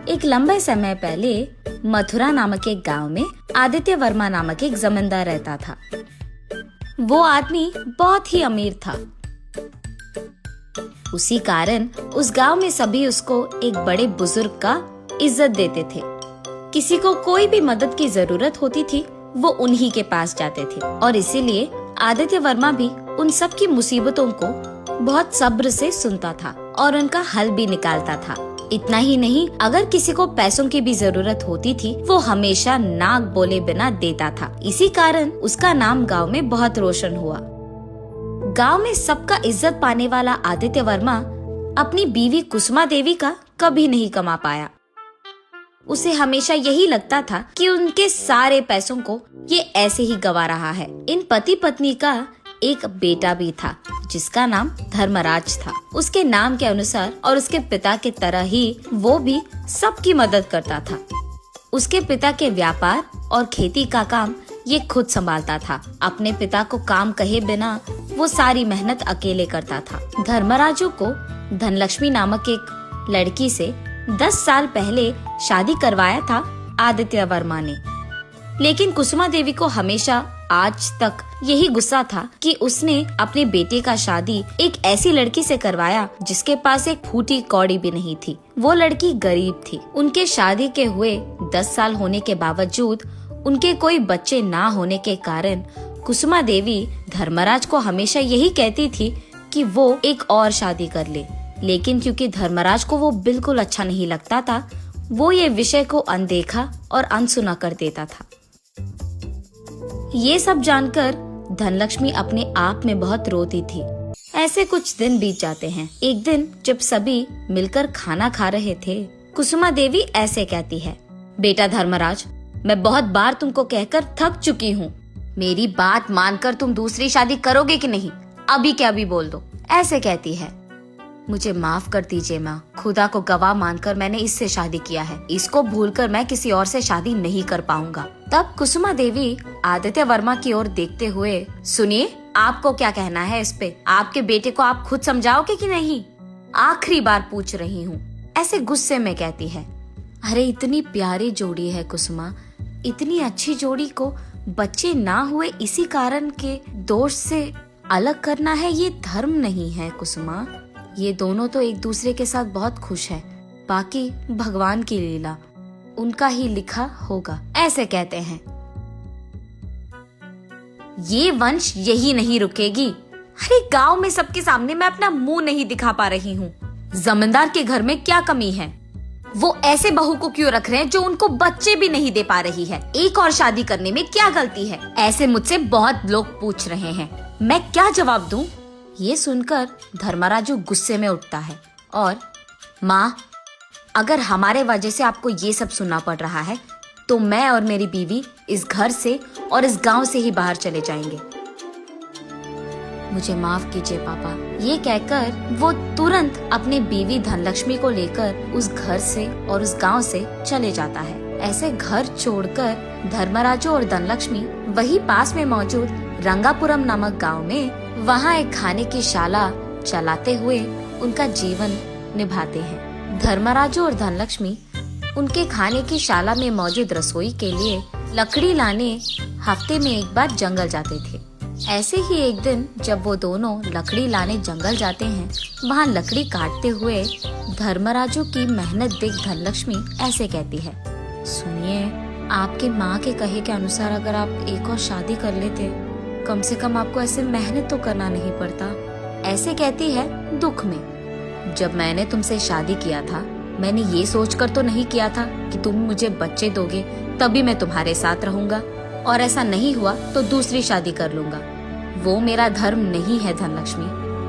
एक लंबे समय पहले मथुरा नामक एक गांव में आदित्य वर्मा नामक एक जमींदार रहता था। वो आदमी बहुत ही अमीर था। उसी कारण उस गांव में सभी उसको एक बड़े बुजुर्ग का इज्जत देते थे। किसी को कोई भी मदद की जरूरत होती थी वो उन्हीं के पास जाते थे और इसीलिए आदित्य वर्मा भी उन सब की मुसीबतों को बहुत सब्र से सुनता था और उनका हल भी निकालता था। इतना ही नहीं, अगर किसी को पैसों की भी जरूरत होती थी वो हमेशा नाक बोले बिना देता था। इसी कारण उसका नाम गांव में बहुत रोशन हुआ। गांव में सबका इज्जत पाने वाला आदित्य वर्मा अपनी बीवी कुसुमा देवी का कभी नहीं कमा पाया। उसे हमेशा यही लगता था कि उनके सारे पैसों को ये ऐसे ही गवा रहा है। इन पति पत्नी का एक बेटा भी था जिसका नाम धर्मराज था। उसके नाम के अनुसार और उसके पिता की तरह ही वो भी सबकी मदद करता था। उसके पिता के व्यापार और खेती का काम ये खुद संभालता था। अपने पिता को काम कहे बिना वो सारी मेहनत अकेले करता था। धर्मराजू को धनलक्ष्मी नामक एक लड़की से 10 साल पहले शादी करवाया था आदित्य वर्मा ने। लेकिन कुसुमा देवी को हमेशा आज तक यही गुस्सा था कि उसने अपने बेटे का शादी एक ऐसी लड़की से करवाया जिसके पास एक फूटी कौड़ी भी नहीं थी। वो लड़की गरीब थी। उनके शादी के हुए 10 साल होने के बावजूद उनके कोई बच्चे ना होने के कारण कुसुमा देवी धर्मराज को हमेशा यही कहती थी कि वो एक और शादी कर ले। लेकिन क्योंकि धर्मराज को वो बिल्कुल अच्छा नहीं लगता था, वो ये विषय को अनदेखा और अनसुना कर देता था। ये सब जानकर धनलक्ष्मी अपने आप में बहुत रोती थी। ऐसे कुछ दिन बीत जाते हैं। एक दिन जब सभी मिलकर खाना खा रहे थे, कुसुमा देवी ऐसे कहती है, बेटा धर्मराज, मैं बहुत बार तुमको कहकर थक चुकी हूँ। मेरी बात मानकर तुम दूसरी शादी करोगे कि नहीं? अभी क्या अभी बोल दो। ऐसे कहती है। मुझे माफ कर दीजिए माँ, खुदा को गवाह मानकर मैंने इससे शादी किया है। इसको भूलकर मैं किसी और से शादी नहीं कर पाऊंगा। तब कुसुमा देवी आदित्य वर्मा की ओर देखते हुए, सुनिए, आपको क्या कहना है इस पे? आपके बेटे को आप खुद समझाओगे कि नहीं? आखिरी बार पूछ रही हूँ। ऐसे गुस्से में कहती है। अरे इतनी प्यारी जोड़ी है कुसुमा, इतनी अच्छी जोड़ी को बच्चे ना हुए इसी कारण के दोष से अलग करना है, ये धर्म नहीं है कुसुमा। ये दोनों तो एक दूसरे के साथ बहुत खुश है। बाकी भगवान की लीला, उनका ही लिखा होगा। ऐसे कहते हैं। ये वंश यही नहीं रुकेगी। अरे गांव में सबके सामने मैं अपना मुंह नहीं दिखा पा रही हूँ। जमींदार के घर में क्या कमी है? वो ऐसे बहू को क्यों रख रहे हैं जो उनको बच्चे भी नहीं दे पा रही है? एक और शादी करने में क्या गलती है? ऐसे मुझसे बहुत लोग पूछ रहे हैं, मैं क्या जवाब दूं? ये सुनकर धर्मराजू गुस्से में उठता है और, माँ, अगर हमारे वजह से आपको ये सब सुनना पड़ रहा है तो मैं और मेरी बीवी इस घर से और इस गांव से ही बाहर चले जाएंगे। मुझे माफ कीजिए पापा। ये कहकर वो तुरंत अपनी बीवी धनलक्ष्मी को लेकर उस घर से और उस गांव से चले जाता है। ऐसे घर छोड़कर धर्मराजू और धनलक्ष्मी वही पास में मौजूद रंगापुरम नामक गांव में वहाँ एक खाने की शाला चलाते हुए उनका जीवन निभाते हैं। धर्मराजू और धनलक्ष्मी उनके खाने की शाला में मौजूद रसोई के लिए लकड़ी लाने हफ्ते में एक बार जंगल जाते थे। ऐसे ही एक दिन जब वो दोनों लकड़ी लाने जंगल जाते हैं, वहाँ लकड़ी काटते हुए धर्मराजू की मेहनत देख धनलक्ष्मी ऐसे कहती है, सुनिए, आपके माँ के कहे के अनुसार अगर आप एक और शादी कर लेते, कम से कम आपको ऐसे मेहनत तो करना नहीं पड़ता। ऐसे कहती है दुख में। जब मैंने तुमसे शादी किया था, मैंने ये सोचकर तो नहीं किया था कि तुम मुझे बच्चे दोगे तभी मैं तुम्हारे साथ रहूंगा, और ऐसा नहीं हुआ तो दूसरी शादी कर लूंगा। वो मेरा धर्म नहीं है धनलक्ष्मी।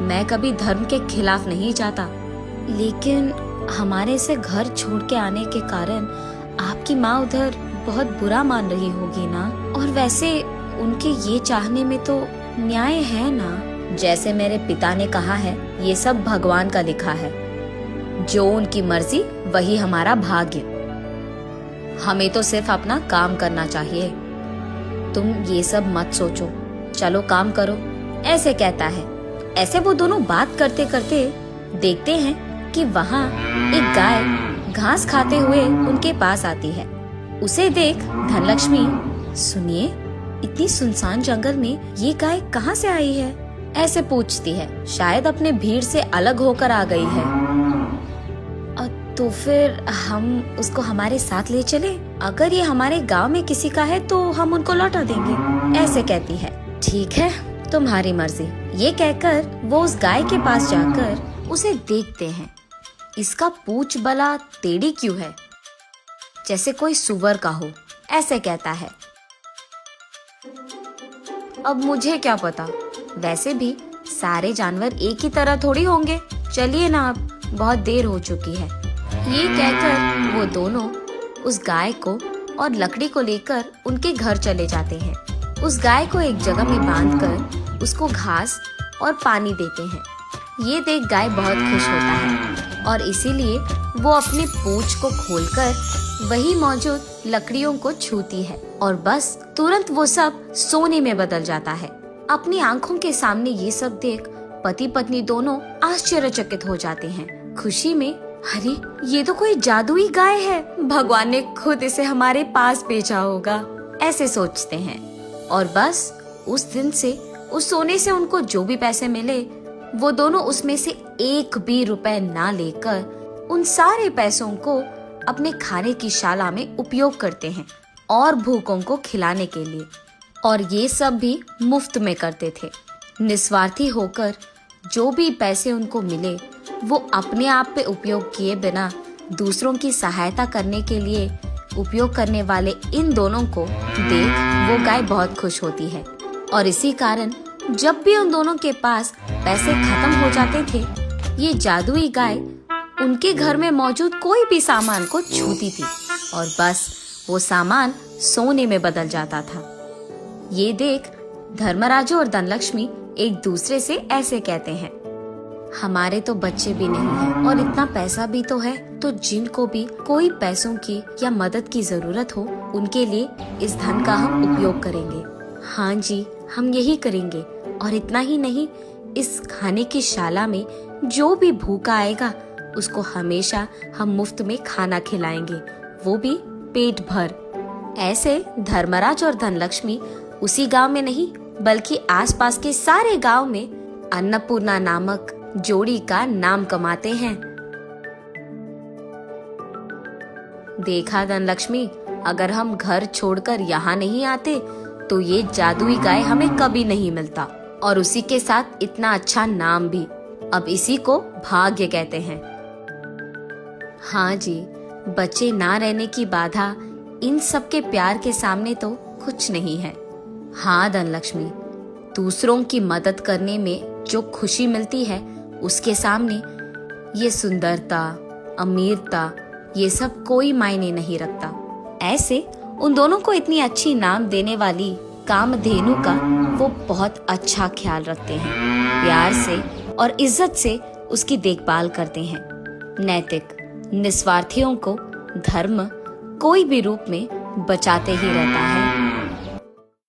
मैं कभी धर्म के खिलाफ नहीं जाता, लेकिन हमारे से घर छोड़ के आने के कारण आपकी माँ उधर बहुत बुरा मान रही होगी ना। और वैसे उनके ये चाहने में तो न्याय है ना। जैसे मेरे पिता ने कहा है, ये सब भगवान का लिखा है। जो उनकी मर्जी वही हमारा भाग्य। हमें तो सिर्फ अपना काम करना चाहिए। तुम ये सब मत सोचो, चलो काम करो। ऐसे कहता है। ऐसे वो दोनों बात करते करते देखते हैं कि वहाँ एक गाय घास खाते हुए उनके पास आती है। उसे देख धनलक्ष्मी, सुनिए, इतनी सुनसान जंगल में ये गाय कहाँ से आई है? ऐसे पूछती है। शायद अपने भीड़ से अलग होकर आ गई है। तो फिर हम उसको हमारे साथ ले चले? अगर ये हमारे गांव में किसी का है तो हम उनको लौटा देंगे, ऐसे कहती है। ठीक है, तुम्हारी मर्जी। ये कहकर वो उस गाय के पास जाकर उसे देखते हैं। इसका पूंछ भला टेढ़ी क्यों है, जैसे कोई सुअर का हो, ऐसे कहता है। अब मुझे क्या पता, वैसे भी सारे जानवर एक ही तरह थोड़ी होंगे। चलिए ना, अब बहुत देर हो चुकी है। ये कहकर वो दोनों उस गाय को और लकड़ी को लेकर उनके घर चले जाते हैं। उस गाय को एक जगह में बांधकर उसको घास और पानी देते हैं। ये देख गाय बहुत खुश होता है और इसीलिए वो अपनी पूंछ को खोलकर वही मौजूद लकड़ियों को छूती है और बस तुरंत वो सब सोने में बदल जाता है। अपनी आंखों के सामने ये सब देख पति पत्नी दोनों आश्चर्यचकित हो जाते हैं। खुशी में, अरे ये तो कोई जादुई गाय है, भगवान ने खुद इसे हमारे पास भेजा होगा, ऐसे सोचते हैं। और बस उस दिन से, उस सोने से उनको जो भी पैसे मिले, वो दोनों उसमें से एक भी रुपए ना लेकर उन सारे पैसों को अपने खाने की शाला में उपयोग करते हैं और भूखों को खिलाने के लिए। और ये सब भी मुफ्त में करते थे। निस्वार्थी होकर जो भी पैसे उनको मिले वो अपने आप पे उपयोग किए बिना दूसरों की सहायता करने के लिए उपयोग करने वाले इन दोनों को देख वो गाय बहुत खुश होती है। और इसी कारण जब भी उन दोनों के पास पैसे खत्म हो जाते थे, ये जादुई गाय उनके घर में मौजूद कोई भी सामान को छूती थी और बस वो सामान सोने में बदल जाता था। ये देख धर्मराजू और धनलक्ष्मी एक दूसरे से ऐसे कहते हैं, हमारे तो बच्चे भी नहीं हैं और इतना पैसा भी तो है, तो जिनको भी कोई पैसों की या मदद की जरूरत हो उनके लिए इस धन का हम उपयोग करेंगे। हाँ जी, हम यही करेंगे। और इतना ही नहीं, इस खाने की शाला में जो भी भूखा आएगा उसको हमेशा हम मुफ्त में खाना खिलाएंगे, वो भी पेट भर। ऐसे धर्मराज और धनलक्ष्मी उसी गांव में नहीं बल्कि आसपास के सारे गांव में अन्नपूर्णा नामक जोड़ी का नाम कमाते हैं। देखा धनलक्ष्मी, अगर हम घर छोड़कर यहाँ नहीं आते तो ये जादुई गाय हमें कभी नहीं मिलता और उसी के साथ इतना अच्छा नाम भी। अब इसी को भाग्य कहते हैं। हाँ जी, बच्चे ना रहने की बाधा इन सब के प्यार के सामने तो कुछ नहीं है। हाँ धनलक्ष्मी, दूसरों की मदद करने में जो खुशी मिलती है उसके सामने ये सुंदरता, अमीरता, ये सब कोई मायने नहीं रखता। ऐसे उन दोनों को इतनी अच्छी नाम देने वाली कामधेनु का वो बहुत अच्छा ख्याल रखते हैं। प्यार से और इज्जत से उसकी देखभाल करते हैं। नैतिक निस्वार्थियों को धर्म कोई भी रूप में बचाते ही रहता है।